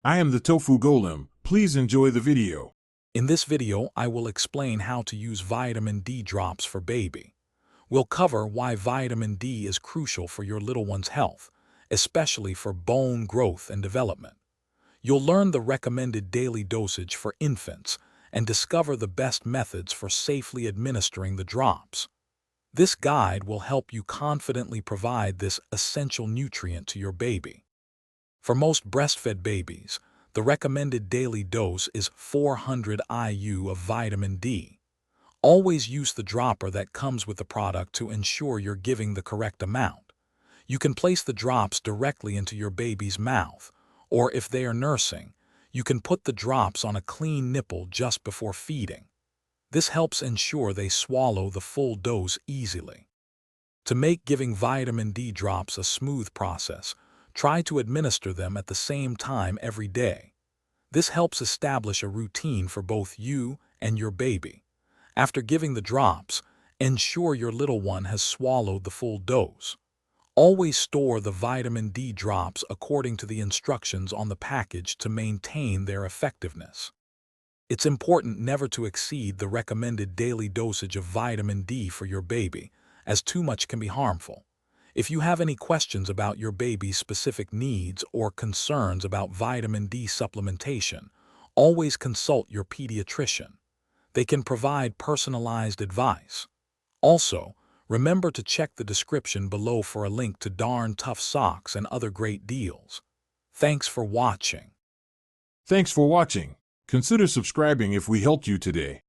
I am the Tofu Golem. Please enjoy the video. In this video, I will explain how to use vitamin D drops for baby. We'll cover why vitamin D is crucial for your little one's health, especially for bone growth and development. You'll learn the recommended daily dosage for infants and discover the best methods for safely administering the drops. This guide will help you confidently provide this essential nutrient to your baby. For most breastfed babies, the recommended daily dose is 400 IU of vitamin D. Always use the dropper that comes with the product to ensure you're giving the correct amount. You can place the drops directly into your baby's mouth, or if they are nursing, you can put the drops on a clean nipple just before feeding. This helps ensure they swallow the full dose easily. To make giving vitamin D drops a smooth process, try to administer them at the same time every day. This helps establish a routine for both you and your baby. After giving the drops, ensure your little one has swallowed the full dose. Always store the vitamin D drops according to the instructions on the package to maintain their effectiveness. It's important never to exceed the recommended daily dosage of vitamin D for your baby, as too much can be harmful. If you have any questions about your baby's specific needs or concerns about vitamin D supplementation, always consult your pediatrician. They can provide personalized advice. Also, remember to check the description below for a link to Darn Tough socks and other great deals. Thanks for watching. Thanks for watching. Consider subscribing if we helped you today.